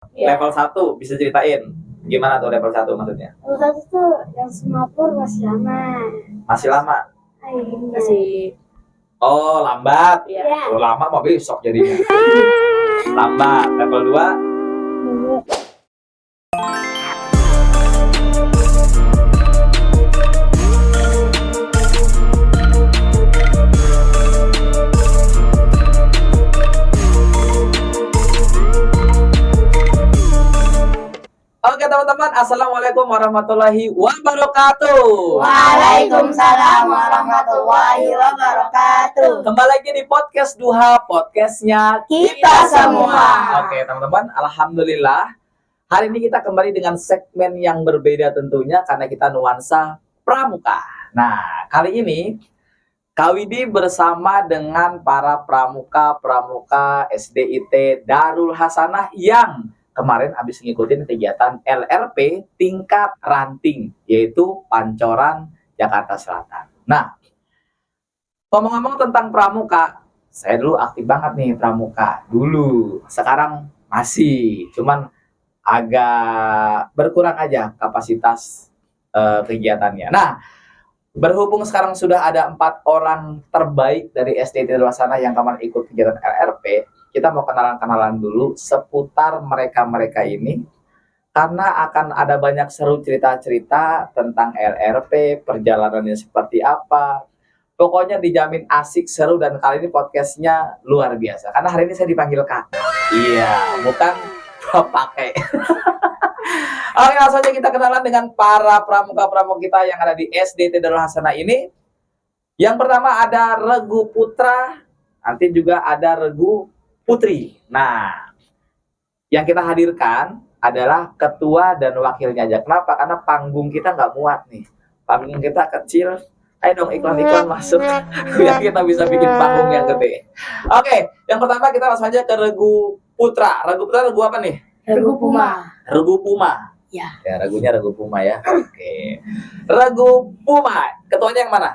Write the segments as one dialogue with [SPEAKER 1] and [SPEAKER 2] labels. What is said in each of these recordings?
[SPEAKER 1] Level 1 bisa ceritain gimana tuh level 1 maksudnya?
[SPEAKER 2] Level 1 tuh yang semapur masih lama.
[SPEAKER 1] Masih lama?
[SPEAKER 2] Masih.
[SPEAKER 1] Oh, lambat.
[SPEAKER 2] Iya.
[SPEAKER 1] Oh, lama mah besok jadinya. Lambat. Level 2? Oke teman-teman, assalamualaikum warahmatullahi wabarakatuh.
[SPEAKER 2] Waalaikumsalam warahmatullahi wabarakatuh.
[SPEAKER 1] Kembali lagi di podcast Duha, podcastnya
[SPEAKER 2] Kita semua.
[SPEAKER 1] Oke teman-teman, alhamdulillah hari ini kita kembali dengan segmen yang berbeda tentunya karena kita nuansa pramuka. Nah, kali ini Kak Widi bersama dengan para pramuka SDIT Darul Hasanah yang kemarin habis ngikutin kegiatan LRP tingkat ranting, yaitu Pancoran, Jakarta Selatan. Nah, ngomong-ngomong tentang pramuka, saya dulu aktif banget nih pramuka. Dulu, sekarang masih, cuman agak berkurang aja kapasitas kegiatannya. Nah, berhubung sekarang sudah ada 4 orang terbaik dari SDIT Darul Hasanah yang kemarin ikut kegiatan LRP, kita mau kenalan-kenalan dulu seputar mereka-mereka ini karena akan ada banyak seru cerita-cerita tentang LRP, perjalanannya seperti apa. Pokoknya dijamin asik, seru, dan kali ini podcastnya luar biasa karena hari ini saya dipanggil Kak. Iya, bukan pakai. Oke, langsung aja kita kenalan dengan para pramuka-pramuka kita yang ada di SDIT Darul Hasanah ini. Yang pertama ada Regu Putra, nanti juga ada Regu Putri. Nah, yang kita hadirkan adalah ketua dan wakilnya aja. Kenapa? Karena panggung kita nggak muat nih. Panggung kita kecil. Ayo dong iklan-iklan masuk biar kita bisa bikin panggung yang gede. Oke, yang pertama kita langsung aja ke Regu Putra. Regu Putra regu apa nih?
[SPEAKER 2] Regu Puma.
[SPEAKER 1] Regu Puma.
[SPEAKER 2] Ya.
[SPEAKER 1] Ya, ragunya Regu Puma ya. Oke. Regu Puma. Ketuanya yang mana?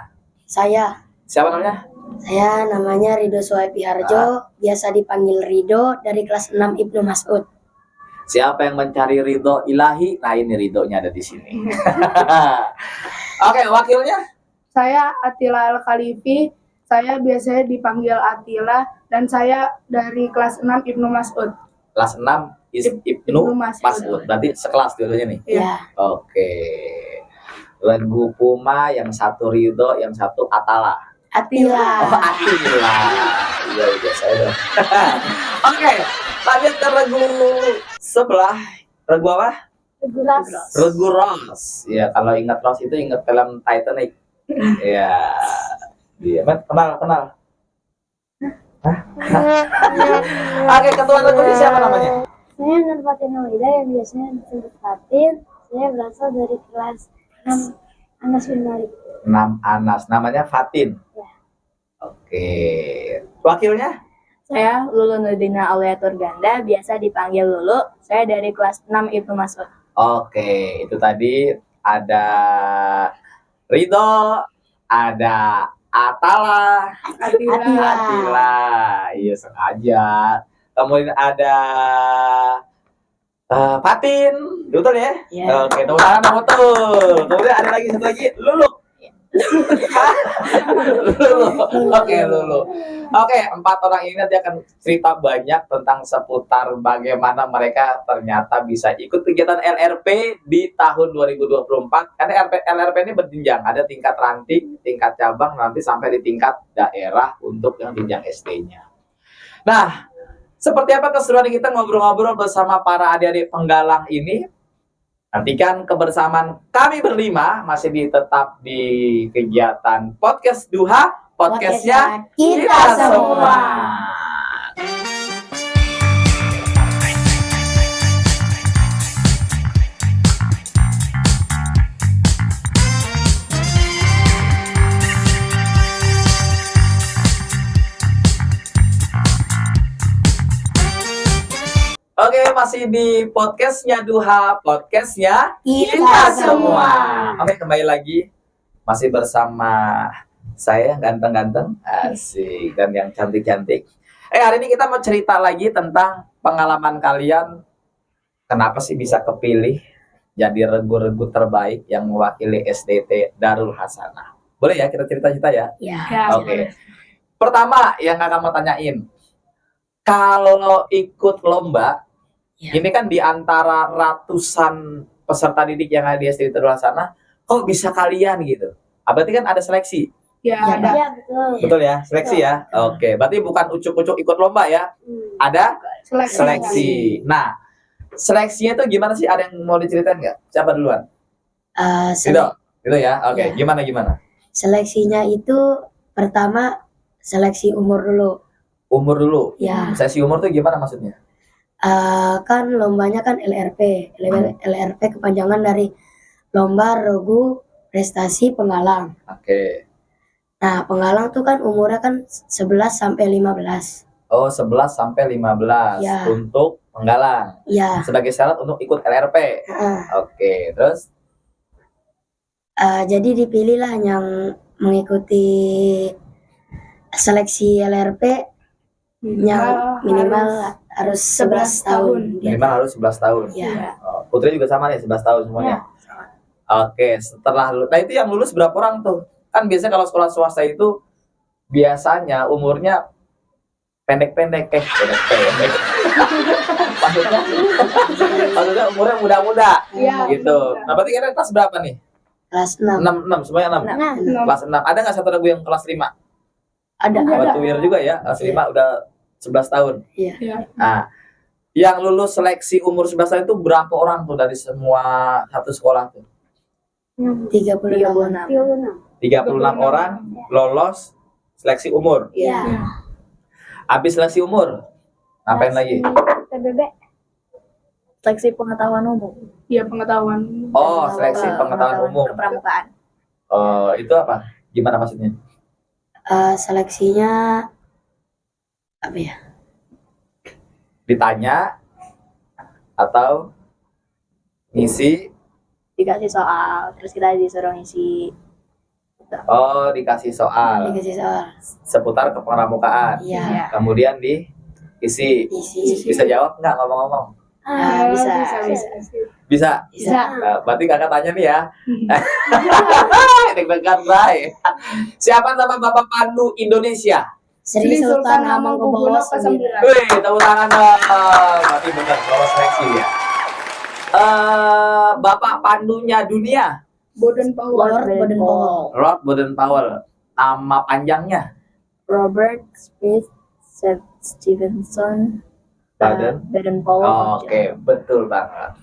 [SPEAKER 2] Saya.
[SPEAKER 1] Siapa namanya?
[SPEAKER 2] Saya namanya Ridho Suhaibi Harjo, biasa dipanggil Ridho, dari kelas 6 Ibnu Mas'ud.
[SPEAKER 1] Siapa yang mencari ridho ilahi? Nah, ini ridhonya ada di sini. Oke, wakilnya?
[SPEAKER 3] Saya Atila Al-Khalifi, saya biasanya dipanggil Atila, dan saya dari kelas 6 Ibnu Mas'ud.
[SPEAKER 1] Kelas 6 Ibnu Mas'ud. Berarti sekelas dulunya nih?
[SPEAKER 2] Iya.
[SPEAKER 1] Oke. Regu Puma, yang satu Ridho, yang satu Atala.
[SPEAKER 2] Atila.
[SPEAKER 1] Oh, Atila. Iya, saya dong. Oke, lanjut ke regu sebelah. Regu apa?
[SPEAKER 2] Regu Ras.
[SPEAKER 1] Regu Ros. Ya, kalau ingat Ros itu ingat film Titanic. Ya. Iya, kenal. Hah? Oke, ketua regu ini siapa namanya?
[SPEAKER 2] Saya Nur Fatin Wida yang biasanya disebut Fatin. Saya berasal dari kelas 6 Anas bin Malik.
[SPEAKER 1] 6 Anas, namanya Fatin.
[SPEAKER 2] Ya.
[SPEAKER 1] Oke. Wakilnya?
[SPEAKER 4] Saya Lulu Nurdina Auliatur Ganda, biasa dipanggil Lulu. Saya dari kelas 6 Ibnu Mas'ud.
[SPEAKER 1] Oke, itu tadi ada Ridho, ada Atala, Atila. Iya, sengaja. Kemudian ada Fatin, betul ya?
[SPEAKER 2] Iya.
[SPEAKER 1] Oke, tepuk tangan dong, betul. Kemudian ada lagi satu lagi, Lulu. Lulu. Oke, 4 orang ini nanti akan cerita banyak tentang seputar bagaimana mereka ternyata bisa ikut kegiatan LRP di tahun 2024. Karena LRP ini berjenjang, ada tingkat ranting, tingkat cabang, nanti sampai di tingkat daerah untuk yang jenjang SD-nya. Nah, seperti apa keseruan kita ngobrol-ngobrol bersama para adik-adik penggalang ini? Nantikan kebersamaan kami berlima masih tetap di kegiatan Podcast Duha, podcastnya
[SPEAKER 2] Kita Semua.
[SPEAKER 1] Oke, masih di podcastnya Duha, podcastnya
[SPEAKER 2] Kita Semua.
[SPEAKER 1] Oke, kembali lagi masih bersama saya ganteng-ganteng, asik, dan yang cantik-cantik. Hari ini kita mau cerita lagi tentang pengalaman kalian kenapa sih bisa kepilih jadi regu-regu terbaik yang mewakili SDT Darul Hasanah? Boleh ya kita cerita-cerita ya?
[SPEAKER 2] Ya.
[SPEAKER 3] Ya,
[SPEAKER 1] Oke. Pertama yang kakak mau tanyain, kalau ikut lomba,
[SPEAKER 2] Ya.
[SPEAKER 1] ini kan di antara ratusan peserta didik yang ada di SDT Darul Hasanah, kok bisa kalian gitu? Berarti kan ada seleksi,
[SPEAKER 3] ya,
[SPEAKER 2] Ya,
[SPEAKER 3] ada.
[SPEAKER 2] ya betul.
[SPEAKER 1] betul ya? Seleksi ya? Oke, berarti bukan ucuk-ucuk ikut lomba ya? Ada seleksi. Nah, seleksinya tuh gimana sih? Ada yang mau diceritain nggak? Siapa duluan? Gitu, gitu ya? Oke,
[SPEAKER 2] Ya.
[SPEAKER 1] gimana?
[SPEAKER 2] Seleksinya itu pertama seleksi umur dulu.
[SPEAKER 1] Umur dulu.
[SPEAKER 2] Ya,
[SPEAKER 1] Seleksi umur tuh gimana maksudnya?
[SPEAKER 2] kan lombanya kan LRP. LRP kepanjangan dari Lomba Regu Prestasi Penggalang.
[SPEAKER 1] Oke.
[SPEAKER 2] Nah, penggalang tuh kan umurnya kan 11 sampai 15.
[SPEAKER 1] Oh, 11 sampai 15
[SPEAKER 2] Ya.
[SPEAKER 1] untuk penggalang.
[SPEAKER 2] Ya,
[SPEAKER 1] Sebagai syarat untuk ikut LRP. Oke, terus
[SPEAKER 2] jadi dipilihlah yang mengikuti seleksi LRP yang minimal harus 11 tahun.
[SPEAKER 1] minimal harus 11 tahun.
[SPEAKER 2] Ya,
[SPEAKER 1] Oh, Putri juga sama nih, 11 tahun semuanya. Oke, setelah lulus. Nah, itu yang lulus berapa orang tuh? Kan biasanya kalau sekolah swasta itu biasanya umurnya pendek-pendek. Pendek-pendek. maksudnya umurnya muda-muda
[SPEAKER 3] Iya,
[SPEAKER 1] gitu. Nah, berarti kalian kelas berapa nih?
[SPEAKER 2] kelas 6.
[SPEAKER 1] 6, semuanya 6.
[SPEAKER 2] Nah,
[SPEAKER 1] Kelas 6. Ada nggak satu lagu yang kelas 5?
[SPEAKER 2] ada.
[SPEAKER 1] Buat Tuwir juga ya, kelas 5 udah 11 tahun.
[SPEAKER 2] Iya.
[SPEAKER 3] Ya.
[SPEAKER 1] Nah, yang lulus seleksi umur 11 tahun itu berapa orang tuh dari semua satu sekolah tuh?
[SPEAKER 2] 36.
[SPEAKER 1] 36 orang lolos seleksi umur.
[SPEAKER 2] Iya.
[SPEAKER 1] Habis seleksi umur, ngapain lagi?
[SPEAKER 2] PBB.
[SPEAKER 4] Seleksi pengetahuan umum.
[SPEAKER 3] Iya, pengetahuan.
[SPEAKER 1] Oh, seleksi pengetahuan umum.
[SPEAKER 4] Kepramukaan.
[SPEAKER 1] Itu apa? Gimana maksudnya?
[SPEAKER 2] Seleksinya apa ya?
[SPEAKER 1] Ditanya atau ngisi?
[SPEAKER 4] Dikasih soal, terus kita disuruh ngisi.
[SPEAKER 1] Oh, dikasih soal
[SPEAKER 2] Dikasih soal.
[SPEAKER 1] seputar kepramukaan.
[SPEAKER 2] Iya.
[SPEAKER 1] Kemudian diisi.
[SPEAKER 2] Isi.
[SPEAKER 1] Bisa jawab nggak ngomong-ngomong?
[SPEAKER 2] Bisa.
[SPEAKER 1] Bisa.
[SPEAKER 2] Bisa.
[SPEAKER 1] Nah, berarti kakak tanya nih ya. Deg-degan, Bray. Siapa nama Bapak Pandu Indonesia?
[SPEAKER 2] Sri Sultan Hamengkubuwono
[SPEAKER 3] ke-9.
[SPEAKER 2] ke-9.
[SPEAKER 1] Wih, tepuk tangan dong. Berarti benar lolos seleksi ya. Bapak Pandunya dunia,
[SPEAKER 3] Baden Powell.
[SPEAKER 2] Lord Baden-Powell.
[SPEAKER 1] Lord Baden-Powell. Nama panjangnya
[SPEAKER 4] Robert Smith Stevenson Baden-Powell.
[SPEAKER 1] Oke, betul banget.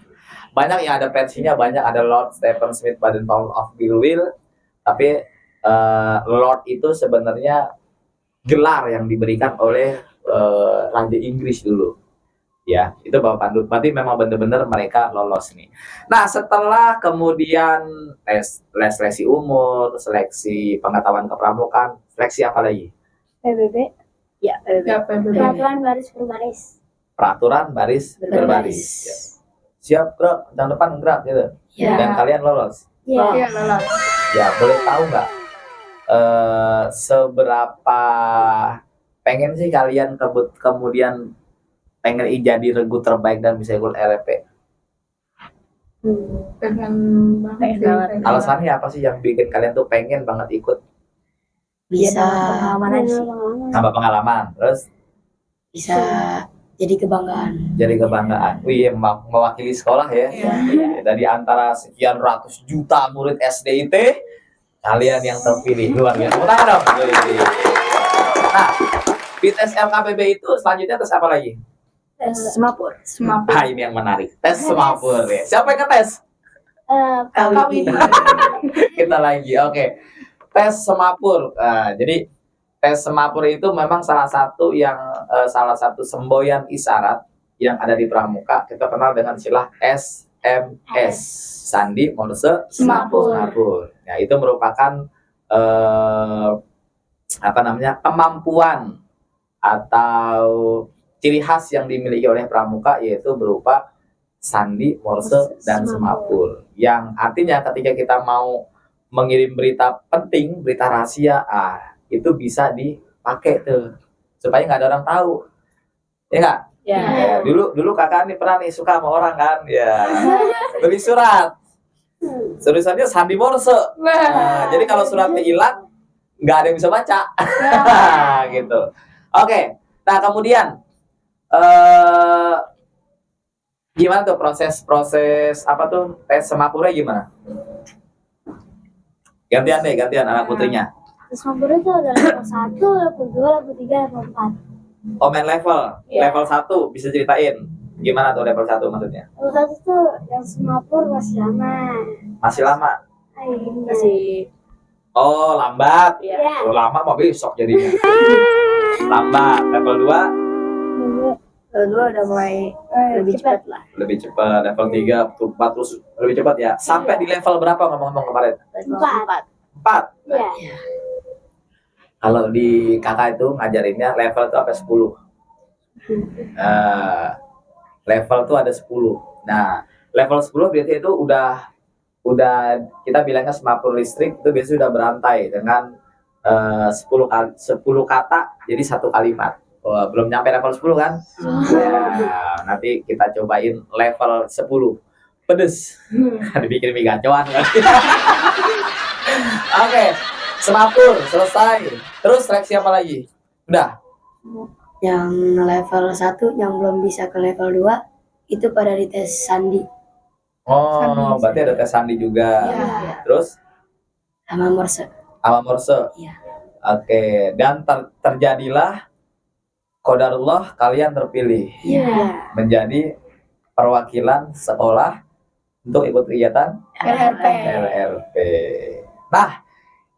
[SPEAKER 1] Banyak yang ada versinya, banyak ada Lord Stephen Smith Baden-Powell of Belleville. Tapi Lord itu sebenarnya gelar yang diberikan oleh Raja Inggris dulu. Ya, itu Bapak Pandu. Berarti memang benar-benar mereka lolos nih. Nah, setelah kemudian seleksi umur, seleksi pengetahuan kepramukaan, seleksi apa lagi?
[SPEAKER 2] PBB.
[SPEAKER 4] Ya, PBB.
[SPEAKER 3] Ya, PBB.
[SPEAKER 2] Peraturan baris berbaris.
[SPEAKER 1] Peraturan baris berbaris. Ya. Siap, gerak, yang depan gerak gitu.
[SPEAKER 2] Ya.
[SPEAKER 1] Dan kalian lolos.
[SPEAKER 3] Iya,
[SPEAKER 2] Ya.
[SPEAKER 3] lolos.
[SPEAKER 1] Ya, boleh tahu nggak seberapa pengen sih kalian kemudian pengen jadi regu terbaik dan bisa ikut LRP?
[SPEAKER 3] Pengen banget.
[SPEAKER 4] Pengen
[SPEAKER 3] sih,
[SPEAKER 4] banget.
[SPEAKER 3] pengen
[SPEAKER 1] Alasannya apa sih yang bikin kalian tuh pengen banget ikut?
[SPEAKER 2] Bisa.
[SPEAKER 4] Pengalaman aja sih.
[SPEAKER 1] Nambah pengalaman, terus
[SPEAKER 2] Bisa jadi kebanggaan.
[SPEAKER 1] jadi kebanggaan. Wih, mewakili sekolah ya.
[SPEAKER 3] Iya.
[SPEAKER 1] Dari antara sekian ratus juta murid SDIT, kalian yang terpilih. Luar biasa. Tepuk tangan dong. Wih. Nah, di tes LKPB itu selanjutnya tes apa lagi?
[SPEAKER 4] Tes semapur.
[SPEAKER 3] Semapur.
[SPEAKER 1] Nah, ini yang menarik. Tes semapur ya. Siapa yang ngetes?
[SPEAKER 3] Kawin.
[SPEAKER 1] Kita lagi. Oke. Tes semapur. Jadi tes semapur itu memang salah satu semboyan isyarat yang ada di pramuka. Kita kenal dengan istilah SMS, Sandi Morse
[SPEAKER 3] Semapur.
[SPEAKER 1] Nah, itu merupakan kemampuan atau ciri khas yang dimiliki oleh pramuka, yaitu berupa sandi, morse, dan semapur. Yang artinya ketika kita mau mengirim berita penting, berita rahasia, itu bisa dipakai tuh supaya nggak ada orang tahu, ya nggak?
[SPEAKER 4] Ya.
[SPEAKER 1] Dulu kakak nih pernah nih suka sama orang kan, ya tulis surat, tulisannya Sandi Morse. Nah, jadi kalau suratnya hilang, nggak ada yang bisa baca, gitu. Oke, nah kemudian gimana tuh proses apa tuh tes semapura gimana? Gantian anak putrinya.
[SPEAKER 2] Terus Mabur itu ada level 1, level 2, level 3, level 4.
[SPEAKER 1] Oh, main level,
[SPEAKER 4] Iya.
[SPEAKER 1] level 1 bisa ceritain gimana tuh level 1 maksudnya?
[SPEAKER 2] Level 1 tuh yang semapur masih lama.
[SPEAKER 1] Masih lama?
[SPEAKER 4] Masih
[SPEAKER 1] Oh, lambat.
[SPEAKER 4] ya.
[SPEAKER 2] Ya.
[SPEAKER 1] Oh, lama mau besok jadinya. Lambat. Level 2
[SPEAKER 4] Kedua udah mulai lebih cepat lah.
[SPEAKER 1] lebih cepat, level 3, 4 terus lebih cepat ya. Sampai di level berapa ngomong-ngomong kemarin?
[SPEAKER 4] Level
[SPEAKER 2] 4.
[SPEAKER 1] 4.
[SPEAKER 2] Iya.
[SPEAKER 1] Kalau di kakak itu ngajarinnya level itu sampai 10. Level tuh ada 10. Nah, level 10 biasanya itu udah kita bilangnya semapur listrik itu biasanya sudah berantai dengan 10 kata jadi satu kalimat. Wah, belum nyampe level 10 kan? Ya, nanti kita cobain level 10. Pedes. Dibikin mie gacoan kan? Oke, semapur selesai. Terus seleksi apa lagi? Udah.
[SPEAKER 5] Yang level 1 yang belum bisa ke level 2 itu pada dites sandi
[SPEAKER 1] Oh,
[SPEAKER 3] Sandi.
[SPEAKER 1] berarti ada tes sandi juga.
[SPEAKER 3] Iya.
[SPEAKER 1] Terus
[SPEAKER 5] sama morse.
[SPEAKER 1] sama Morse.
[SPEAKER 5] Iya.
[SPEAKER 1] Oke, dan terjadilah qadarullah kalian terpilih
[SPEAKER 2] Iya.
[SPEAKER 1] menjadi perwakilan sekolah untuk ikut kegiatan
[SPEAKER 3] LRP.
[SPEAKER 1] LRP. Nah,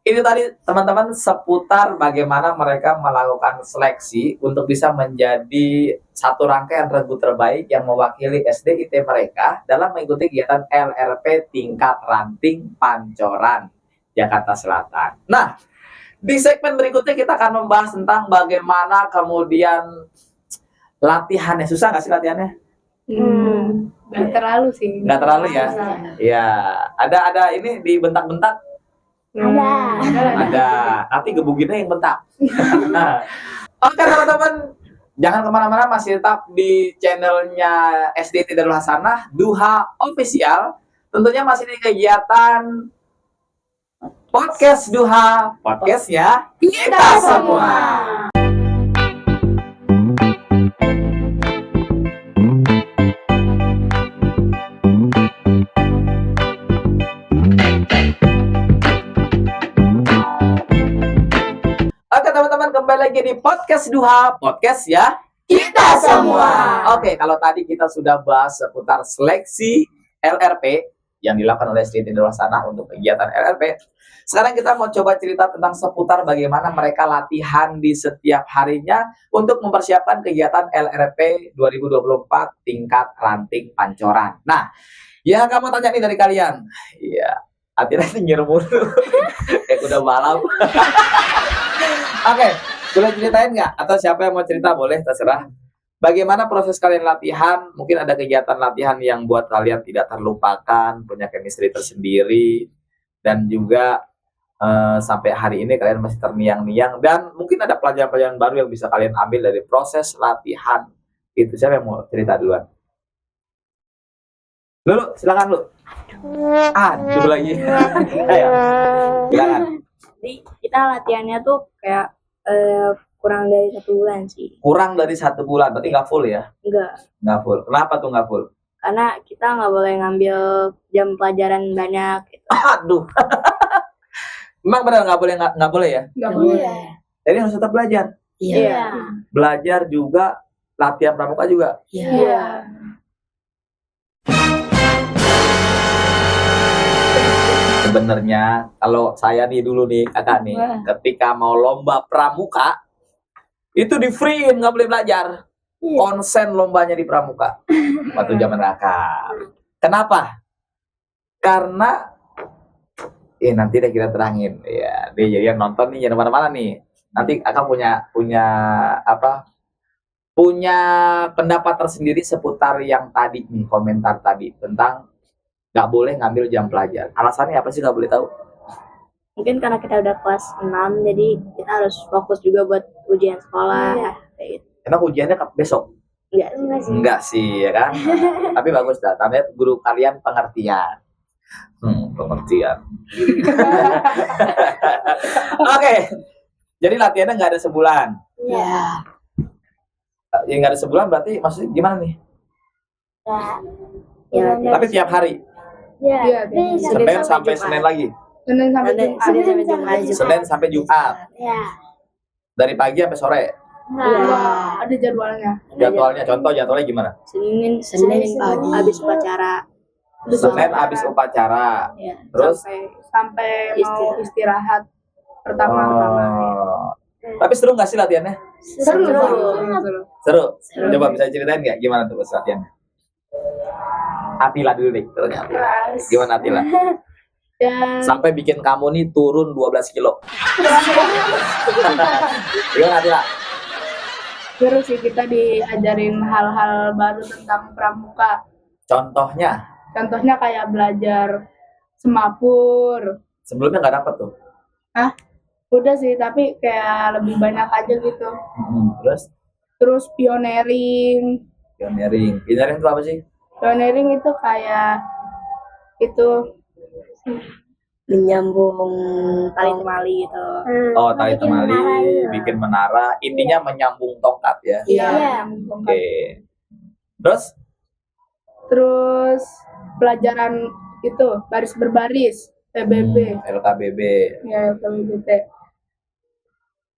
[SPEAKER 1] ini tadi teman-teman seputar bagaimana mereka melakukan seleksi untuk bisa menjadi satu rangkaian regu terbaik yang mewakili SDIT mereka dalam mengikuti kegiatan LRP tingkat ranting Pancoran, Jakarta Selatan. Nah, di segmen berikutnya kita akan membahas tentang bagaimana kemudian latihannya. Susah nggak sih latihannya?
[SPEAKER 3] Nggak terlalu sih.
[SPEAKER 1] Nggak terlalu ya? Ya, ada ini dibentak-bentak. Ada, nanti gebukinnya yang bentak. Oke teman-teman, jangan kemana-mana, masih tetap di channelnya SDT Darul Hasanah Duha Official. Tentunya masih di kegiatan Podcast Duha, podcastnya kita semua. Oke teman-teman, kembali lagi di Podcast Duha, podcast ya kita semua. Oke, kalau tadi kita sudah bahas seputar seleksi LRP yang dilakukan oleh SDIT Darul Hasanah untuk kegiatan LRP. Sekarang kita mau coba cerita tentang seputar bagaimana mereka latihan di setiap harinya untuk mempersiapkan kegiatan LRP 2024 tingkat ranting Pancoran. Nah, yang kamu tanya nih dari kalian, iya, hati-hati nyindir mulu, kayak udah balap. Oke, boleh ceritain nggak? Atau siapa yang mau cerita boleh, terserah. Bagaimana proses kalian latihan? Mungkin ada kegiatan latihan yang buat kalian tidak terlupakan, punya chemistry tersendiri, dan juga sampai hari ini kalian masih terngiang-ngiang, dan mungkin ada pelajaran-pelajaran baru yang bisa kalian ambil dari proses latihan. Itu siapa yang mau cerita duluan? Lu, silakan lu. Aduh lagi. Ayo, silakan.
[SPEAKER 4] Jadi kita latihannya tuh kayak kurang dari 1 bulan sih.
[SPEAKER 1] Kurang dari 1 bulan, berarti nggak full ya?
[SPEAKER 4] Enggak,
[SPEAKER 1] Nggak full. Kenapa tuh nggak full?
[SPEAKER 4] karena kita nggak boleh ngambil jam pelajaran banyak gitu.
[SPEAKER 1] Aduh. Emang benar nggak boleh ya?
[SPEAKER 3] Nggak boleh.
[SPEAKER 1] Jadi harus tetap belajar.
[SPEAKER 5] Iya.
[SPEAKER 1] Belajar juga, latihan pramuka juga.
[SPEAKER 5] Iya.
[SPEAKER 1] Sebenarnya kalau saya nih dulu nih kakak nih, ketika mau lomba pramuka itu di free-in, nggak boleh belajar. Konsen lombanya di pramuka waktu zaman kakak. Kenapa? Karena nanti deh kita terangin ya. Dia jadi yang nonton nih jangan mana-mana nih. Nanti kakak punya apa? Punya pendapat tersendiri seputar yang tadi nih, komentar tadi tentang nggak boleh ngambil jam pelajar. Alasannya apa sih nggak boleh tahu?
[SPEAKER 4] Mungkin karena kita udah kelas 6, jadi kita harus fokus juga buat ujian sekolah. Kayak gitu.
[SPEAKER 1] Emang ujiannya besok?
[SPEAKER 4] Enggak.
[SPEAKER 2] Enggak sih.
[SPEAKER 1] Enggak sih, ya kan? Nah, tapi bagus dah. Tandanya guru kalian pengertian. Pengertian. Oke. Jadi latihannya nggak ada sebulan.
[SPEAKER 2] Iya.
[SPEAKER 5] Ya,
[SPEAKER 1] Yang nggak ada sebulan berarti maksudnya gimana nih?
[SPEAKER 2] Ya.
[SPEAKER 4] Ya,
[SPEAKER 1] Tapi tiap hari.
[SPEAKER 2] Iya.
[SPEAKER 3] Iya,
[SPEAKER 2] Tapi
[SPEAKER 1] Senin
[SPEAKER 4] sampai
[SPEAKER 1] sampai
[SPEAKER 4] Jumat.
[SPEAKER 1] Senin lagi.
[SPEAKER 3] Senin sampai
[SPEAKER 4] Senin
[SPEAKER 3] Jumat.
[SPEAKER 4] sampai Jumat.
[SPEAKER 1] Senin sampai Jumat.
[SPEAKER 2] Ya.
[SPEAKER 1] Dari pagi sampai sore.
[SPEAKER 2] Nah.
[SPEAKER 3] Enggak, ada jadwalnya.
[SPEAKER 1] Jadwalnya, contoh jadwalnya gimana?
[SPEAKER 4] Senin
[SPEAKER 2] pagi.
[SPEAKER 4] habis upacara.
[SPEAKER 1] Senin habis upacara.
[SPEAKER 4] Ya.
[SPEAKER 1] Terus
[SPEAKER 3] sampai mau istirahat pertama.
[SPEAKER 1] Oh. Tapi seru nggak sih latihannya?
[SPEAKER 3] Seru.
[SPEAKER 1] Seru. Coba bisa ceritain nggak gimana tuh pas latihannya? Atila dulu deh. Terusnya Atila. Gimana Atila?
[SPEAKER 3] Ya,
[SPEAKER 1] Sampai bikin kamu nih turun 12 kilo. Gimana Atila?
[SPEAKER 3] seru sih kita diajarin hal-hal baru tentang pramuka.
[SPEAKER 1] Contohnya,
[SPEAKER 3] Contohnya kayak belajar semapur.
[SPEAKER 1] sebelumnya nggak dapet tuh.
[SPEAKER 3] Udah sih, tapi kayak lebih banyak aja gitu.
[SPEAKER 1] Terus
[SPEAKER 3] Terus pioneering.
[SPEAKER 1] pioneering. Pioneering itu apa sih?
[SPEAKER 3] Pioneering itu kayak itu
[SPEAKER 5] menyambung
[SPEAKER 4] Tali temali gitu.
[SPEAKER 1] Oh, tali
[SPEAKER 2] bikin menara
[SPEAKER 1] temali,
[SPEAKER 2] gitu.
[SPEAKER 1] bikin menara. Intinya menyambung tongkat ya.
[SPEAKER 3] Iya.
[SPEAKER 1] Oke. Terus
[SPEAKER 3] Terus pelajaran itu baris berbaris, PBB.
[SPEAKER 1] LKBB.
[SPEAKER 3] Ya, PBBT.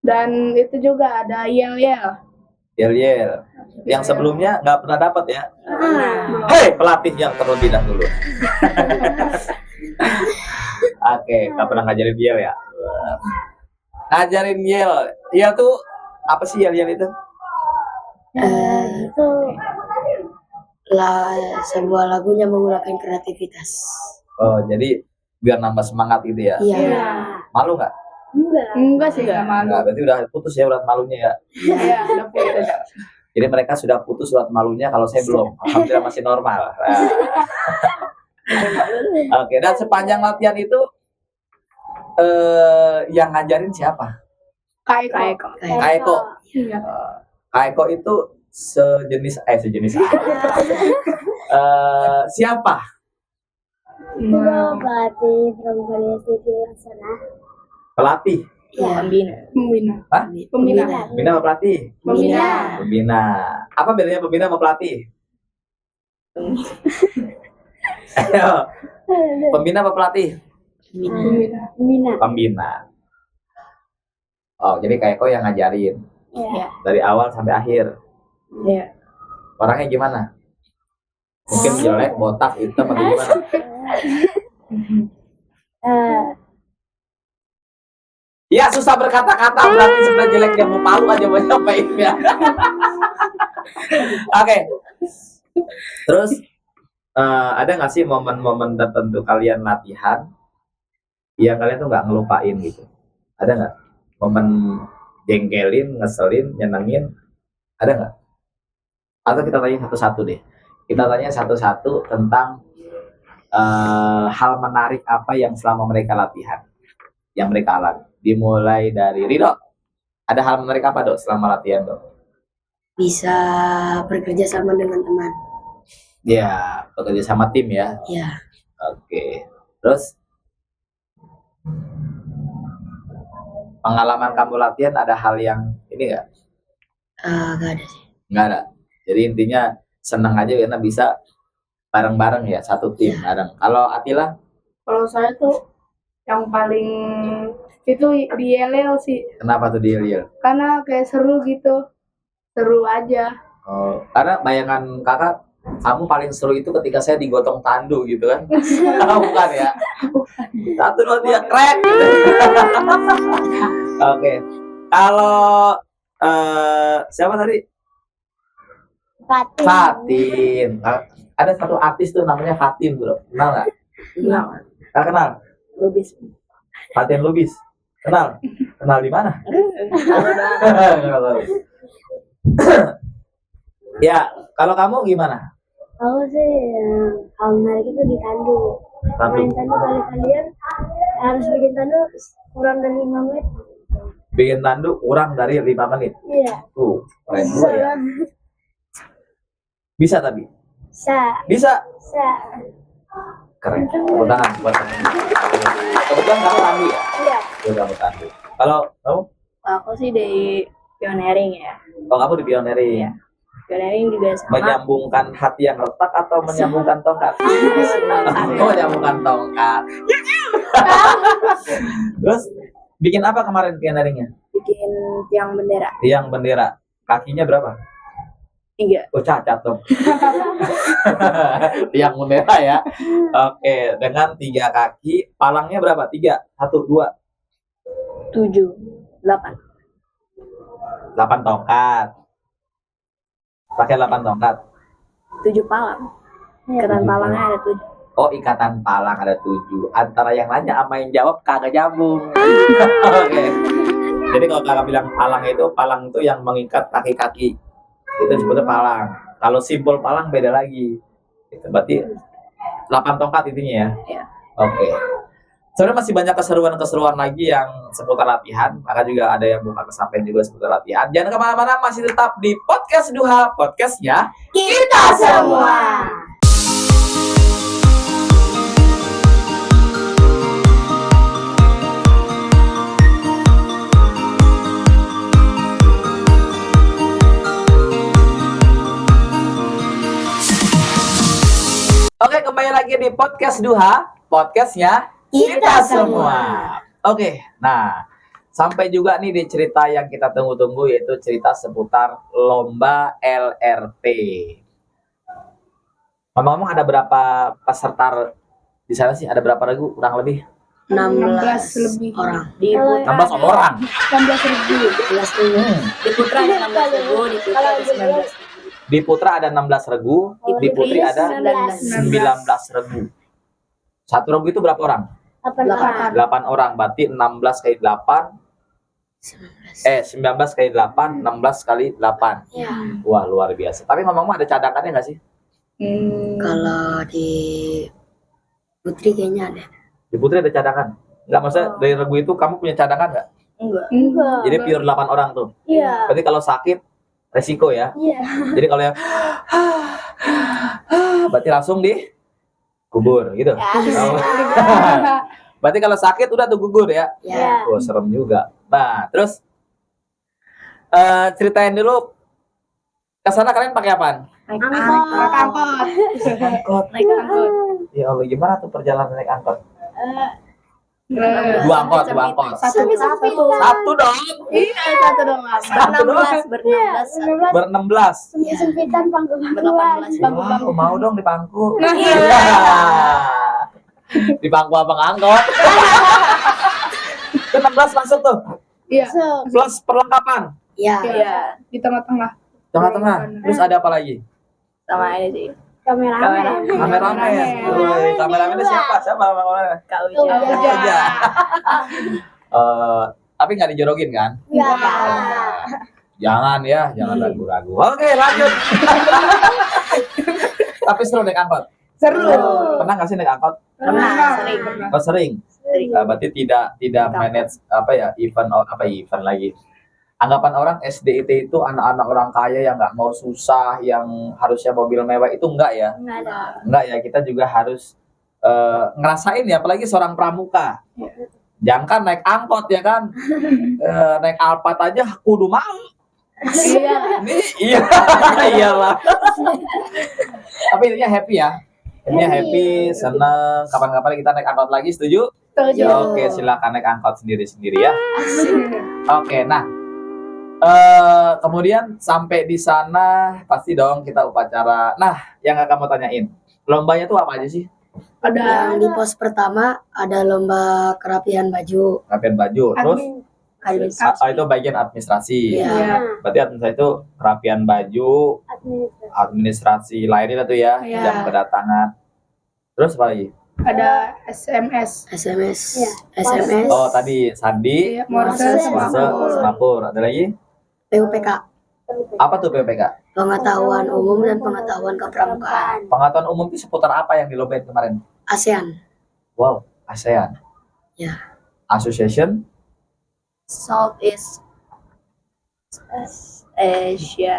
[SPEAKER 3] Dan itu juga ada yel-yel.
[SPEAKER 1] Yel-yel. Yang sebelumnya nggak pernah dapat ya.
[SPEAKER 3] Belum.
[SPEAKER 1] Hei, pelatih yang terlebih dahulu. Oke, nggak pernah ngajarin yel ya. Ngajarin yel. Yel tuh apa sih yel-yel itu?
[SPEAKER 2] Itu
[SPEAKER 5] Sebuah lagunya menggunakan kreativitas.
[SPEAKER 1] Oh, jadi biar nambah semangat gitu ya.
[SPEAKER 5] Iya.
[SPEAKER 3] Iya.
[SPEAKER 1] Malu nggak?
[SPEAKER 2] enggak.
[SPEAKER 3] Enggak sih, enggak malu.
[SPEAKER 1] Nggak, berarti udah putus ya urat malunya ya.
[SPEAKER 3] Iya, udah putus.
[SPEAKER 1] Jadi mereka sudah putus urat malunya, kalau saya belum. Alhamdulillah masih normal. Nah. Oke, dan sepanjang latihan itu yang ngajarin siapa?
[SPEAKER 3] Kak Eko.
[SPEAKER 1] Kak Eko.
[SPEAKER 3] Iya.
[SPEAKER 1] Kak Eko itu sejenis siapa?
[SPEAKER 2] Itu pelatih pramuka di sana.
[SPEAKER 1] Pelatih.
[SPEAKER 2] Ya.
[SPEAKER 4] Pembina.
[SPEAKER 3] Pembina.
[SPEAKER 1] Hah?
[SPEAKER 3] Pembina.
[SPEAKER 1] Pembina apa pelatih?
[SPEAKER 3] Pembina.
[SPEAKER 1] Pembina. Apa bedanya pembina sama pelatih? Ayo, pembina apa pelatih?
[SPEAKER 3] Pembina.
[SPEAKER 2] Mina.
[SPEAKER 1] Pembina. Oh, jadi Kak Eko yang ngajarin
[SPEAKER 2] Ya.
[SPEAKER 1] dari awal sampai akhir.
[SPEAKER 4] Iya.
[SPEAKER 1] Orangnya gimana? Mungkin jelek, botak, hitam, atau gimana? Ya, susah berkata-kata, berarti sebenarnya jeleknya mau malu aja buat nyampainnya. Oke. Terus ada nggak sih momen-momen tertentu kalian latihan yang kalian tuh nggak ngelupain gitu? Ada nggak momen jengkelin, ngeselin, nyenengin? Ada nggak? Atau kita tanya satu-satu deh. Kita tanya satu-satu tentang hal menarik apa yang selama mereka latihan, yang mereka alami. Dimulai dari Rido. Ada hal menarik apa dok selama latihan dok?
[SPEAKER 5] Bisa bekerja sama dengan teman.
[SPEAKER 1] Ya, bekerja sama tim ya.
[SPEAKER 5] Ya,
[SPEAKER 1] Oke. Terus pengalaman kamu latihan ada hal yang ini nggak?
[SPEAKER 5] gak ada sih.
[SPEAKER 1] Nggak ada. Jadi intinya senang aja karena bisa bareng-bareng ya, satu tim bareng. Kalau Atila?
[SPEAKER 3] Kalau saya tuh yang paling itu di yel sih.
[SPEAKER 1] Kenapa tuh dia Liel?
[SPEAKER 3] Karena kayak seru gitu. Seru aja.
[SPEAKER 1] Oh, karena bayangan kakak, kamu paling seru itu ketika saya digotong tandu gitu kan? Bukan ya? Satu dua tiga, keren. Oke. Kalau siapa tadi?
[SPEAKER 2] Fatin.
[SPEAKER 1] Fatin. Ada satu artis tuh namanya Fatin bro. Kenal nggak?
[SPEAKER 3] Nah,
[SPEAKER 1] Nggak kenal?
[SPEAKER 4] Lubis.
[SPEAKER 1] Fatin Lubis. Kenal? Kenal di mana? Nggak tahu. Ya, kalau kamu gimana?
[SPEAKER 2] Aku sih hal menarik itu di tandu.
[SPEAKER 1] Tandu.
[SPEAKER 2] Main tandu kali kalian harus bikin tandu kurang dari 5 menit.
[SPEAKER 1] Bikin tandu kurang dari 5 menit.
[SPEAKER 2] Iya.
[SPEAKER 1] Keren juga ya. Bisa tapi.
[SPEAKER 2] Bisa.
[SPEAKER 1] Bisa.
[SPEAKER 2] Bisa.
[SPEAKER 1] Keren. Tepuk tangan buat teman. Kebetulan kamu tandu ya?
[SPEAKER 2] Iya.
[SPEAKER 1] Iya, kamu tandu. Kalau kamu?
[SPEAKER 4] Aku sih dari pioneering ya.
[SPEAKER 1] Oh, kamu di pioneering.
[SPEAKER 4] Iya. Pioneering juga sama.
[SPEAKER 1] Menyambungkan hati yang retak atau menyambungkan tongkat? Oh, menyambungkan tongkat. Terus bikin apa kemarin pioneeringnya?
[SPEAKER 4] Bikin tiang bendera.
[SPEAKER 1] Tiang bendera. Kakinya berapa?
[SPEAKER 4] 3.
[SPEAKER 1] Oh, cacat dong. Tiang bendera ya. Oke, dengan 3 kaki, palangnya berapa? 3, 1, 2,
[SPEAKER 4] 7. 8.
[SPEAKER 1] 8 tongkat. Pakai 8 tongkat.
[SPEAKER 4] 7 palang.
[SPEAKER 2] Iya.
[SPEAKER 4] Ikatan palangnya ada 7.
[SPEAKER 1] Oh, ikatan palang ada 7. Antara yang nanya sama yang jawab kagak nyambung. Oke. Jadi kalau kakak bilang palang itu yang mengikat kaki-kaki. Itu disebutnya palang. Kalau simbol palang beda lagi. Itu berarti 8 tongkat intinya ya.
[SPEAKER 4] Iya.
[SPEAKER 1] Oke. Sebenarnya masih banyak keseruan-keseruan lagi yang seputar latihan. Maka juga ada yang bukan kesampaian juga seputar latihan. Jangan kemana-mana, masih tetap di Podcast Duha. Podcastnya
[SPEAKER 2] Kita semua.
[SPEAKER 1] Oke, kembali lagi di Podcast Duha, podcastnya kita semua. Oke, nah sampai juga nih di cerita yang kita tunggu-tunggu, yaitu cerita seputar lomba LRT. Ngomong-ngomong, ada berapa peserta di sana sih? Ada berapa regu kurang lebih?
[SPEAKER 3] 16 lebih.
[SPEAKER 5] orang.
[SPEAKER 4] Di Putra
[SPEAKER 1] 16 orang.
[SPEAKER 3] 16.000.
[SPEAKER 5] 11.000.
[SPEAKER 4] Di Putra ada 16.000, di Putri ada 19.
[SPEAKER 1] Di Putra ada 16 regu, di Putri ada 19 regu. Satu regu itu berapa orang?
[SPEAKER 2] 8 orang.
[SPEAKER 1] 8 orang, berarti 16 kali 8. 19 kali 8, 16 kali 8.
[SPEAKER 2] Iya.
[SPEAKER 1] Wah, luar biasa. Tapi ngomong-ngomong, ada cadangannya nggak sih?
[SPEAKER 5] Kalau di Putri kayaknya ada.
[SPEAKER 1] Di Putri ada cadangan? Nggak, maksudnya dari regu itu kamu punya cadangan nggak?
[SPEAKER 4] Enggak.
[SPEAKER 2] Enggak.
[SPEAKER 1] Jadi pure 8 orang tuh.
[SPEAKER 2] Iya.
[SPEAKER 1] Berarti kalau sakit, resiko ya.
[SPEAKER 2] Iya.
[SPEAKER 1] Jadi kalau yang berarti langsung dikubur gitu. Oh. Berarti kalau sakit udah tuh gugur ya.
[SPEAKER 5] Ya.
[SPEAKER 1] Wah, serem juga. Nah, terus ceritain dulu kesana kalian pakai apaan?
[SPEAKER 4] Naik
[SPEAKER 2] Angkot.
[SPEAKER 3] Angkot.
[SPEAKER 1] Angkot.
[SPEAKER 4] Naik angkot.
[SPEAKER 1] Ya Allah, gimana tuh perjalanan naik angkot?
[SPEAKER 3] Eh,
[SPEAKER 1] Dua angkot.
[SPEAKER 3] Satu.
[SPEAKER 1] Satu dong.
[SPEAKER 3] Iya, satu dong.
[SPEAKER 1] Satu doang.
[SPEAKER 4] Ber-16.
[SPEAKER 1] Ber-16.
[SPEAKER 2] Sempitan panggung-panggungan.
[SPEAKER 4] Ber-18.
[SPEAKER 1] Mau dong di pangku.
[SPEAKER 3] Iya.
[SPEAKER 1] Di pangku abang angkot. Itu 16 masuk tuh.
[SPEAKER 3] Iya.
[SPEAKER 1] Plus perlengkapan.
[SPEAKER 5] Ya.
[SPEAKER 4] Iya.
[SPEAKER 3] Di tengah-tengah.
[SPEAKER 1] Tengah-tengah. Terus ada apa lagi?
[SPEAKER 4] Sama ini sih.
[SPEAKER 2] Kameramen.
[SPEAKER 1] Kameramen. Woi, kameramennya siapa? Siapa kameramen?
[SPEAKER 4] Kak
[SPEAKER 3] Oh,
[SPEAKER 4] Uja.
[SPEAKER 3] iya.
[SPEAKER 1] Aja. Tapi nggak dijorokin kan?
[SPEAKER 2] Iya.
[SPEAKER 1] Jangan ya, jangan ragu-ragu. Oke, lanjut. Tapi seru naik angkot.
[SPEAKER 3] Seru.
[SPEAKER 1] Pernah nggak sih naik angkot?
[SPEAKER 4] Pernah, sering.
[SPEAKER 1] Oh, sering. Berarti tidak manage event lagi. Anggapan orang SDIT itu anak-anak orang kaya yang nggak mau susah, yang harusnya mobil mewah, itu enggak ya?
[SPEAKER 2] Enggak ada.
[SPEAKER 1] Enggak ya, kita juga harus ngerasain ya, apalagi seorang pramuka. Jangan kan naik angkot ya kan, naik Alphard aja kudu mau.
[SPEAKER 3] Iya.
[SPEAKER 1] Iya, iyalah. Tapi intinya happy ya. Intinya happy, seneng. Kapan-kapan kita naik angkot lagi, setuju?
[SPEAKER 3] Setuju.
[SPEAKER 1] Oke, silakan naik angkot sendiri-sendiri ya. Oke, nah. Kemudian sampai di sana pasti dong kita upacara. Nah, yang akan mau tanyain, lombanya tuh apa aja sih?
[SPEAKER 3] Ada
[SPEAKER 5] Yang di pos pertama ada lomba kerapihan baju.
[SPEAKER 1] Rapian baju, terus
[SPEAKER 4] Administrasi.
[SPEAKER 1] itu bagian administrasi.
[SPEAKER 5] Iya.
[SPEAKER 3] Iya.
[SPEAKER 1] Berarti administrasi itu kerapian baju,
[SPEAKER 2] Administrasi.
[SPEAKER 1] administrasi lainnya tuh ya,
[SPEAKER 3] Iya.
[SPEAKER 1] jam kedatangan. Terus apa lagi?
[SPEAKER 3] Ada SMS.
[SPEAKER 5] SMS.
[SPEAKER 2] Iya.
[SPEAKER 5] SMS.
[SPEAKER 1] Oh, tadi sandi,
[SPEAKER 3] Iya, Morse,
[SPEAKER 2] Morse,
[SPEAKER 1] Morse,
[SPEAKER 3] semapur.
[SPEAKER 1] semapur. Ada lagi?
[SPEAKER 5] PUPK.
[SPEAKER 1] Apa tuh PPK?
[SPEAKER 5] Pengetahuan umum dan pengetahuan kepramukaan.
[SPEAKER 1] Pengetahuan umum itu seputar apa yang dilombain kemarin?
[SPEAKER 5] ASEAN.
[SPEAKER 1] Wow, ASEAN.
[SPEAKER 5] Ya.
[SPEAKER 1] Association.
[SPEAKER 4] Southeast Asia.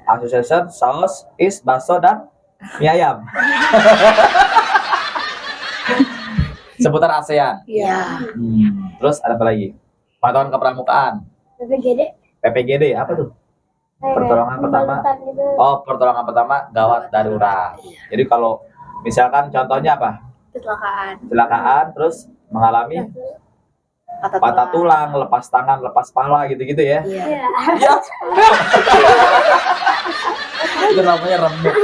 [SPEAKER 1] Association Saus is bakso dan mie ayam. Seputar ASEAN.
[SPEAKER 3] Iya.
[SPEAKER 1] Terus ada apa lagi? Pengetahuan kepramukaan.
[SPEAKER 2] PPGD.
[SPEAKER 1] PPGD apa tuh? Pertolongan pertama.
[SPEAKER 2] Pembalutan itu.
[SPEAKER 1] Oh, pertolongan pertama gawat darurat. Jadi kalau misalkan contohnya apa? Kecelakaan terus mengalami patah tulang, lepas tangan, lepas pala gitu-gitu ya.
[SPEAKER 5] Iya.
[SPEAKER 2] Iya.
[SPEAKER 1] Ya. Itu namanya remuk.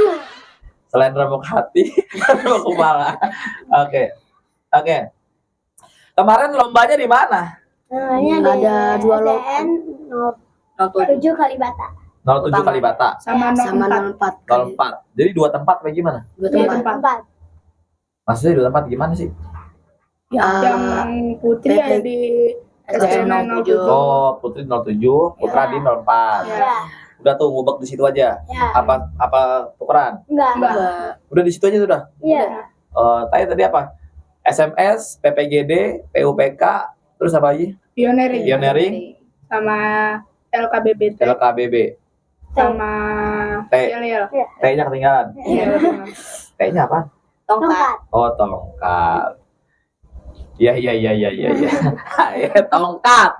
[SPEAKER 1] Selain remuk hati, remuk kepala. Oke. Kemarin lombanya di mana?
[SPEAKER 2] Namanya
[SPEAKER 5] Ada dua lo-
[SPEAKER 2] STN 07 Kalibata.
[SPEAKER 1] 07 Kalibata,
[SPEAKER 3] Sama
[SPEAKER 5] Sama
[SPEAKER 3] 04.
[SPEAKER 5] 04 kali.
[SPEAKER 1] 04. Jadi dua tempat kayak gimana?
[SPEAKER 5] Dua
[SPEAKER 3] Iya,
[SPEAKER 5] tempat.
[SPEAKER 2] Tempat.
[SPEAKER 1] Maksudnya dua tempat gimana sih?
[SPEAKER 3] Yang putri ada di STN 07.
[SPEAKER 1] Oh, Putri 07, Putra di 04.
[SPEAKER 3] Ya.
[SPEAKER 1] Udah tuh ngubek di situ aja.
[SPEAKER 2] Ya.
[SPEAKER 1] Apa tukeran?
[SPEAKER 2] Enggak.
[SPEAKER 1] Udah di situ aja tuh udah.
[SPEAKER 2] Iya.
[SPEAKER 1] Tadi apa? SMS, PPGD, PUPK, terus apa lagi?
[SPEAKER 3] Pioneering.
[SPEAKER 1] Pioneering,
[SPEAKER 3] Sama LKBBT.
[SPEAKER 1] LKBB.
[SPEAKER 3] Sama
[SPEAKER 1] T.
[SPEAKER 3] Yel.
[SPEAKER 1] T-nya ketinggalan.
[SPEAKER 3] Iya.
[SPEAKER 1] T-nya apa?
[SPEAKER 2] Tongkat.
[SPEAKER 1] Oh, tongkat. Iya. Ya, tongkat.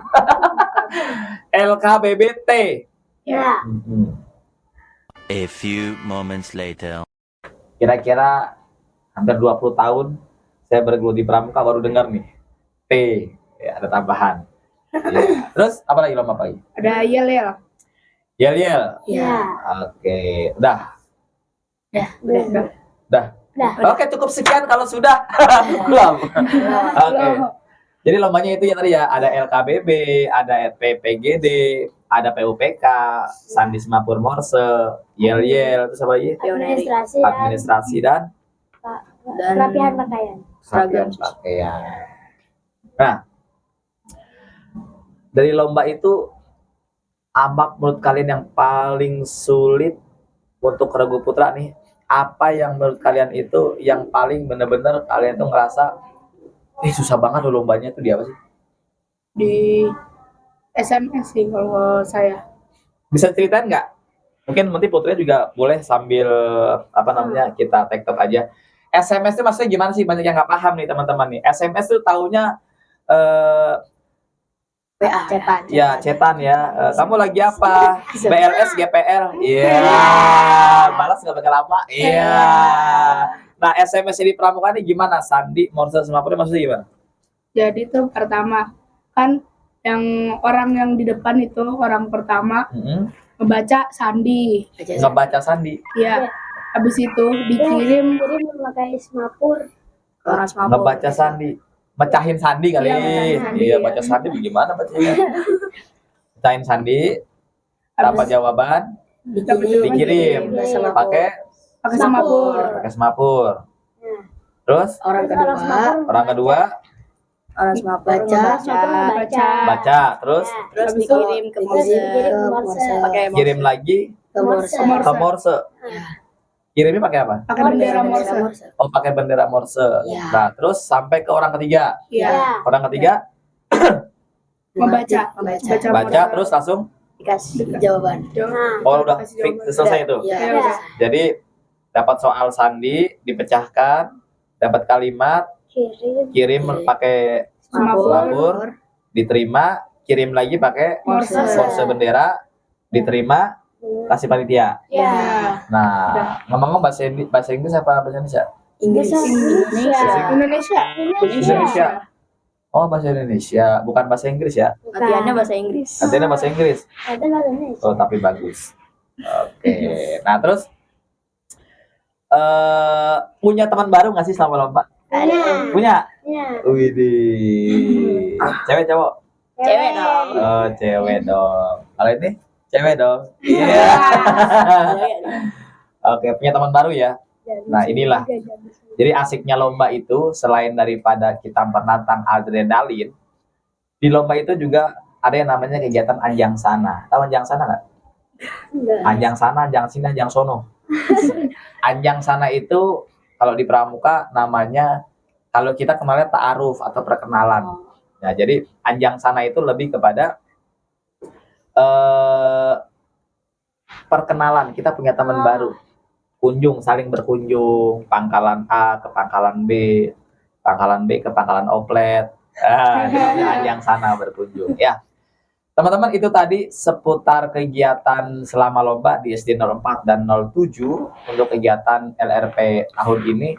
[SPEAKER 1] LKBBT.
[SPEAKER 2] Ya.
[SPEAKER 6] A few moments later.
[SPEAKER 1] Kira-kira hampir 20 tahun saya bergelut di pramuka baru dengar nih. T. Ya, ada tambahan. Ya. Terus apa lagi lomba apa lagi?
[SPEAKER 3] Ada Yel.
[SPEAKER 1] Yel.
[SPEAKER 2] Ya.
[SPEAKER 1] Oke, udah.
[SPEAKER 2] Udah.
[SPEAKER 1] Oke, cukup sekian kalau sudah. Belum. Oke. Jadi lombanya itu ya tadi ya, ada LKBB, ada PPGD, ada PUPK, Sandi Semapur Morse, Yel, terus apa lagi?
[SPEAKER 2] Administrasi dan
[SPEAKER 1] Administrasi dan
[SPEAKER 2] perapihan pakaian.
[SPEAKER 1] seragam pakaian. Nah, dari lomba itu apa menurut kalian yang paling sulit untuk Regu Putra nih? Apa yang menurut kalian itu yang paling bener-bener kalian tuh ngerasa susah banget loh lombanya itu di apa sih?
[SPEAKER 3] Di SMS sih kalau saya.
[SPEAKER 1] Bisa ceritain nggak? Mungkin nanti Putri juga boleh sambil apa namanya kita tektok aja. SMS itu maksudnya gimana sih? Banyak yang nggak paham nih teman-teman nih. SMS itu taunya
[SPEAKER 5] PA.
[SPEAKER 1] cetan ya. Kamu lagi apa? BLS GPL. Iya. Balas nggak pakai lama. Iya. Nah, SMS di pramuka ini gimana? Sandi, Morse, Semapur maksudnya gimana?
[SPEAKER 3] Jadi tuh pertama kan yang orang yang di depan itu orang pertama ngebaca sandi.
[SPEAKER 1] Ngebaca sandi.
[SPEAKER 3] Ya. Habis itu dikirim
[SPEAKER 2] Jadi memakai semapur.
[SPEAKER 4] Orang semapur.
[SPEAKER 1] Ngebaca sandi. Mecahin sandi kali.
[SPEAKER 3] Iya, mecahin sandi,
[SPEAKER 1] Iya,
[SPEAKER 3] ya.
[SPEAKER 1] baca sandi bagaimana bacanya? Mecahin sandi, dapat jawaban, dikirim pakai
[SPEAKER 3] pakai semapur.
[SPEAKER 1] Terus
[SPEAKER 5] Orang
[SPEAKER 2] Terus orang
[SPEAKER 5] kedua
[SPEAKER 2] semapur
[SPEAKER 1] orang kedua
[SPEAKER 4] Orang semapur
[SPEAKER 5] Baca.
[SPEAKER 4] membaca.
[SPEAKER 1] baca, terus
[SPEAKER 4] Terus
[SPEAKER 3] Habis itu
[SPEAKER 4] dikirim ke Morse.
[SPEAKER 2] dikirim ke
[SPEAKER 5] Morse.
[SPEAKER 2] Morse.
[SPEAKER 4] Pakai Morse.
[SPEAKER 1] kirim lagi
[SPEAKER 5] ke Morse.
[SPEAKER 1] ke Morse. Kirimnya pakai apa?
[SPEAKER 3] Pakai bendera Morse.
[SPEAKER 1] Oh, pakai bendera Morse.
[SPEAKER 5] Iya.
[SPEAKER 1] Nah, terus sampai ke orang ketiga.
[SPEAKER 3] Iya.
[SPEAKER 1] Orang ketiga
[SPEAKER 3] Membaca.
[SPEAKER 5] Baca.
[SPEAKER 1] baca terus langsung
[SPEAKER 4] Dikasih.
[SPEAKER 5] Jawaban.
[SPEAKER 1] oh udah
[SPEAKER 3] Kasih
[SPEAKER 1] fix
[SPEAKER 3] jawaban.
[SPEAKER 1] selesai itu.
[SPEAKER 5] Iya.
[SPEAKER 3] Ya udah.
[SPEAKER 1] Jadi dapat soal sandi, dipecahkan, dapat kalimat,
[SPEAKER 2] Kirim.
[SPEAKER 1] kirim pakai
[SPEAKER 3] Semapur.
[SPEAKER 1] semapur, diterima, kirim lagi pakai
[SPEAKER 3] Morse.
[SPEAKER 1] Morse bendera, diterima, kasih panitia.
[SPEAKER 2] Ya.
[SPEAKER 1] Nah, ngomong bahasa Inggris apa bahasa Indonesia?
[SPEAKER 5] Inggris.
[SPEAKER 3] Indonesia.
[SPEAKER 1] Indonesia. Oh, bahasa Indonesia, bukan bahasa Inggris ya?
[SPEAKER 4] Latihannya bahasa Inggris.
[SPEAKER 1] Artinya bahasa Inggris.
[SPEAKER 2] Ada bahasa Indonesia.
[SPEAKER 1] Oh, tapi bagus. Oke. Nah, terus punya teman baru nggak sih selama lomba?
[SPEAKER 2] Ada.
[SPEAKER 1] Punya?
[SPEAKER 2] Ya.
[SPEAKER 1] Widih. Cewek cowok?
[SPEAKER 4] Cewek dong.
[SPEAKER 1] Oh, cewek dong. Kalau ini cewek dong. Iya. Oke, punya teman baru ya. Nah, inilah. Jadi asiknya lomba itu selain daripada kita menantang adrenalin, di lomba itu juga ada yang namanya kegiatan anjang sana. Tahu anjang sana nggak? Anjang sana, anjang sini, anjang sono. Anjang sana itu kalau di pramuka namanya, kalau kita kemarin ta'aruf atau perkenalan. Nah, jadi anjang sana itu lebih kepada perkenalan, kita punya teman baru. Saling berkunjung, pangkalan A ke pangkalan B ke pangkalan Oplet. Kita yang sana berkunjung. Ya, teman-teman, itu tadi seputar kegiatan selama lomba di SD 04 dan 07 untuk kegiatan LRP tahun ini.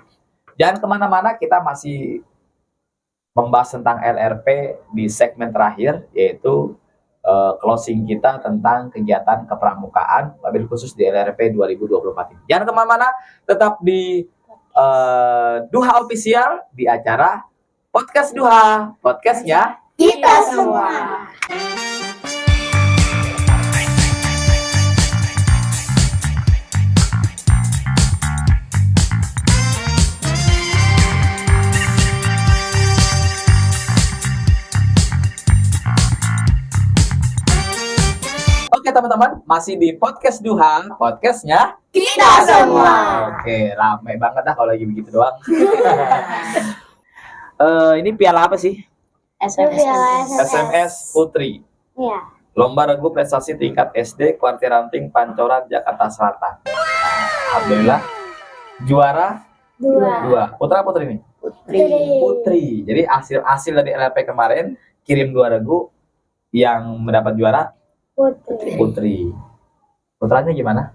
[SPEAKER 1] Jangan kemana-mana, kita masih membahas tentang LRP di segmen terakhir, yaitu closing kita tentang kegiatan kepramukaan, wabil khusus di LRP 2024 ini. Jangan kemana-mana, tetap di Duha Official di acara Podcast Duha, podcastnya
[SPEAKER 2] Kita semua.
[SPEAKER 1] Oke teman-teman, masih di Podcast Duha, podcastnya
[SPEAKER 2] Kita semua.
[SPEAKER 1] Oke, rame banget dah kalau lagi begitu doang. Ini piala apa sih?
[SPEAKER 2] Piala
[SPEAKER 1] SMS Putri.
[SPEAKER 2] Iya.
[SPEAKER 1] Lomba Regu Prestasi Tingkat SD Kuartiranting Pancoran Jakarta Selatan. Alhamdulillah juara 2. Putra putri nih? Putri. Jadi hasil dari LRP kemarin kirim 2 regu, yang mendapat juara Putri. Putranya gimana?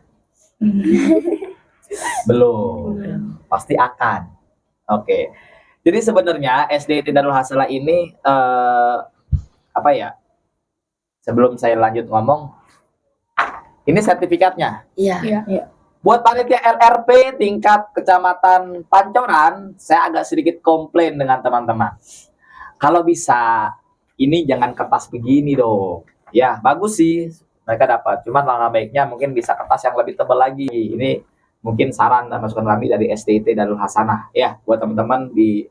[SPEAKER 1] Belum. Pasti akan. Oke. Jadi sebenarnya SD Darul Hasanah ini apa ya? Sebelum saya lanjut ngomong, ini sertifikatnya.
[SPEAKER 5] Iya.
[SPEAKER 1] Buat panitia LRP tingkat Kecamatan Pancoran, saya agak sedikit komplain dengan teman-teman. Kalau bisa, ini jangan kertas begini dong. Ya, bagus sih, mereka dapat. Cuman langkah baiknya mungkin bisa kertas yang lebih tebal lagi. Ini mungkin saran dan masukan kami dari SDIT Darul Hasanah. Ya, buat teman-teman di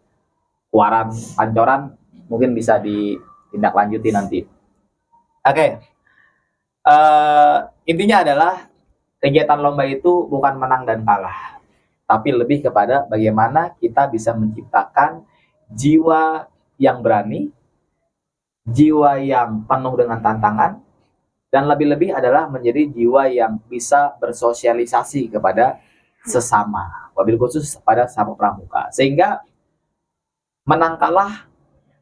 [SPEAKER 1] Kuaran Pancoran, mungkin bisa ditindaklanjuti nanti. Oke. Intinya adalah kegiatan lomba itu bukan menang dan kalah, tapi lebih kepada bagaimana kita bisa menciptakan jiwa yang berani, jiwa yang penuh dengan tantangan, dan lebih-lebih adalah menjadi jiwa yang bisa bersosialisasi kepada sesama, wabil khusus pada sama pramuka. Sehingga menang kalah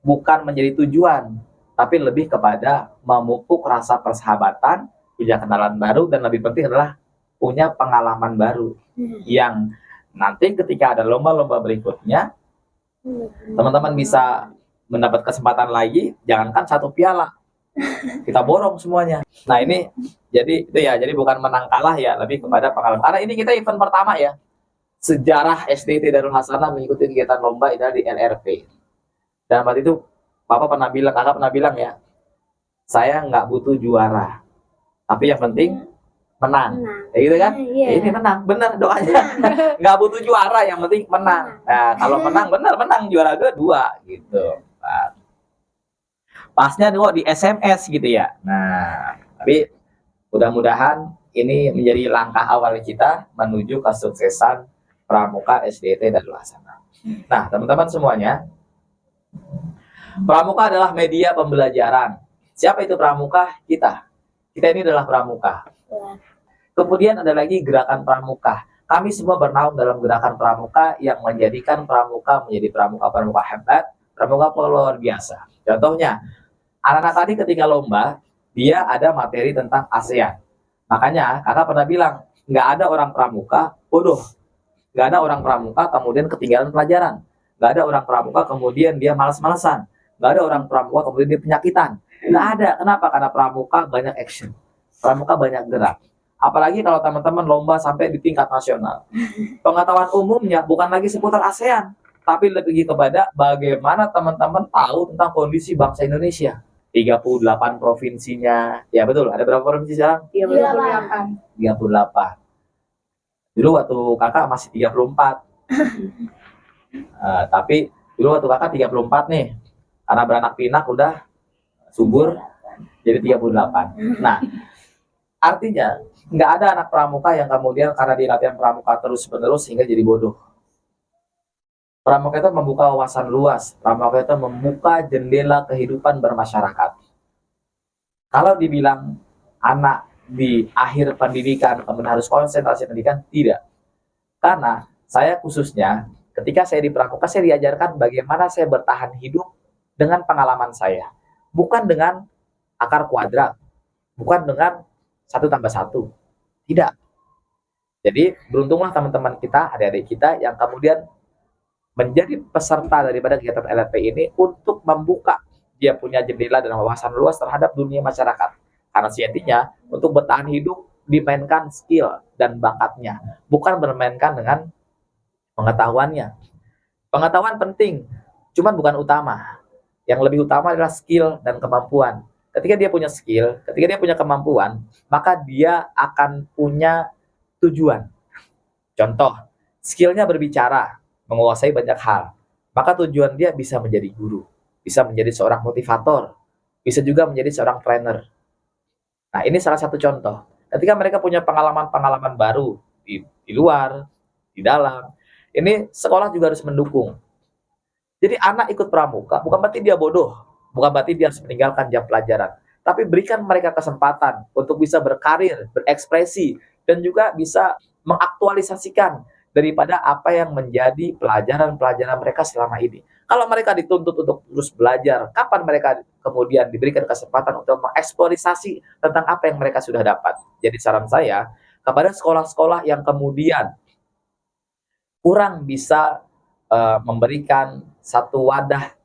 [SPEAKER 1] bukan menjadi tujuan, tapi lebih kepada memupuk rasa persahabatan, punya kenalan baru, dan lebih penting adalah punya pengalaman baru yang nanti ketika ada lomba-lomba berikutnya, teman-teman bisa mendapat kesempatan lagi. Jangankan 1 piala, kita borong semuanya. Nah ini jadi itu ya, jadi bukan menang kalah ya, lebih kepada pengalaman. Karena ini kita event pertama ya, sejarah SDT Darul Hasanah mengikuti kegiatan lomba ini di LRP. Dan waktu itu kakak pernah bilang ya, saya nggak butuh juara, tapi yang penting menang. Ya gitu kan?
[SPEAKER 2] Iya.
[SPEAKER 1] Ini menang, bener doanya. Nggak butuh juara, yang penting menang. Nah, kalau menang, bener menang, juara 2 gitu. Nah, pasnya kok di SMS gitu ya. Nah, tapi mudah-mudahan ini menjadi langkah awal kita menuju kesuksesan Pramuka SDT Darul Hasanah. Nah, teman-teman semuanya, Pramuka adalah media pembelajaran. Siapa itu Pramuka? Kita ini adalah Pramuka. Kemudian ada lagi gerakan Pramuka. Kami semua bernaung dalam gerakan Pramuka yang menjadikan Pramuka menjadi pramuka hebat, pramuka luar biasa. Contohnya, anak-anak tadi ketika lomba, dia ada materi tentang ASEAN. Makanya kakak pernah bilang, nggak ada orang pramuka bodoh. Nggak ada orang pramuka kemudian ketinggalan pelajaran. Nggak ada orang pramuka kemudian dia malas-malesan. Nggak ada orang pramuka kemudian dia penyakitan. Nggak ada. Kenapa? Karena pramuka banyak action. Pramuka banyak gerak. Apalagi kalau teman-teman lomba sampai di tingkat nasional. Pengetahuan umumnya bukan lagi seputar ASEAN, tapi lebih kepada bagaimana teman-teman tahu tentang kondisi bangsa Indonesia. 38 provinsinya. Ya betul, ada berapa provinsi sekarang? 38. Dulu waktu kakak masih 34. Tapi dulu waktu kakak 34 nih. Karena beranak pinak udah subur jadi 38. Nah, artinya nggak ada anak pramuka yang kemudian karena dia latihan pramuka terus-menerus sehingga jadi bodoh. Pramuka itu membuka wawasan luas. Pramuka itu membuka jendela kehidupan bermasyarakat. Kalau dibilang anak di akhir pendidikan kemudian harus konsentrasi pendidikan, tidak. Karena saya khususnya ketika saya di pramuka, saya diajarkan bagaimana saya bertahan hidup dengan pengalaman saya, bukan dengan akar kuadrat, bukan dengan 1+1, tidak. Jadi beruntunglah teman-teman kita, adik-adik kita yang kemudian menjadi peserta daripada kegiatan LRP ini untuk membuka dia punya jendela dan wawasan luas terhadap dunia masyarakat. Karena sejatinya untuk bertahan hidup dimainkan skill dan bakatnya, bukan bermainkan dengan pengetahuannya. Pengetahuan penting, cuman bukan utama. Yang lebih utama adalah skill dan kemampuan. Ketika dia punya skill, ketika dia punya kemampuan, maka dia akan punya tujuan. Contoh, skillnya berbicara, menguasai banyak hal. Maka tujuan dia bisa menjadi guru, bisa menjadi seorang motivator, bisa juga menjadi seorang trainer. Nah, ini salah satu contoh. Ketika mereka punya pengalaman-pengalaman baru di luar, di dalam, ini sekolah juga harus mendukung. Jadi anak ikut pramuka bukan berarti dia bodoh, bukan berarti dia harus meninggalkan jam pelajaran, tapi berikan mereka kesempatan untuk bisa berkarir, berekspresi, dan juga bisa mengaktualisasikan daripada apa yang menjadi pelajaran-pelajaran mereka selama ini. Kalau mereka dituntut untuk terus belajar, kapan mereka kemudian diberikan kesempatan untuk mengeksplorasi tentang apa yang mereka sudah dapat? Jadi saran saya kepada sekolah-sekolah yang kemudian kurang bisa memberikan satu wadah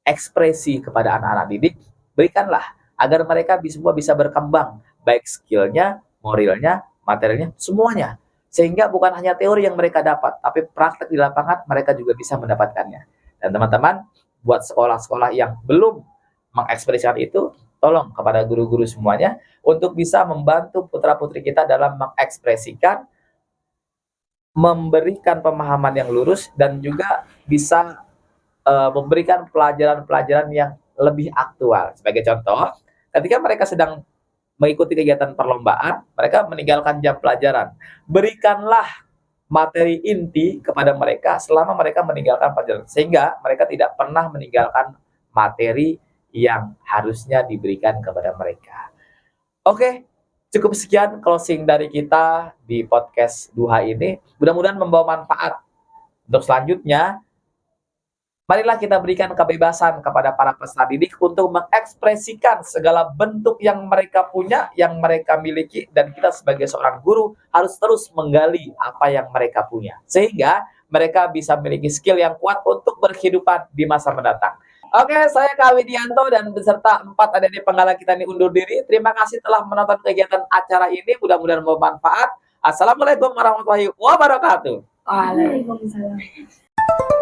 [SPEAKER 1] ekspresi kepada anak-anak didik, berikanlah agar mereka semua bisa berkembang, baik skillnya, moralnya, materialnya, semuanya. Sehingga bukan hanya teori yang mereka dapat, tapi praktek di lapangan mereka juga bisa mendapatkannya. Dan teman-teman, buat sekolah-sekolah yang belum mengekspresikan itu, tolong kepada guru-guru semuanya untuk bisa membantu putra-putri kita dalam mengekspresikan, memberikan pemahaman yang lurus, dan juga bisa memberikan pelajaran-pelajaran yang lebih aktual. Sebagai contoh, ketika mereka sedang mengikuti kegiatan perlombaan, mereka meninggalkan jam pelajaran. Berikanlah materi inti kepada mereka selama mereka meninggalkan pelajaran, sehingga mereka tidak pernah meninggalkan materi yang harusnya diberikan kepada mereka. Oke, cukup sekian closing dari kita di podcast Duha ini. Mudah-mudahan membawa manfaat. Untuk selanjutnya, marilah kita berikan kebebasan kepada para peserta didik untuk mengekspresikan segala bentuk yang mereka punya, yang mereka miliki, dan kita sebagai seorang guru harus terus menggali apa yang mereka punya, sehingga mereka bisa memiliki skill yang kuat untuk berkehidupan di masa mendatang. Oke, saya Kak Widianto dan beserta 4 adik-adik penggalang kita ini undur diri. Terima kasih telah menonton kegiatan acara ini, mudah-mudahan bermanfaat. Assalamualaikum warahmatullahi wabarakatuh.
[SPEAKER 3] Waalaikumsalam.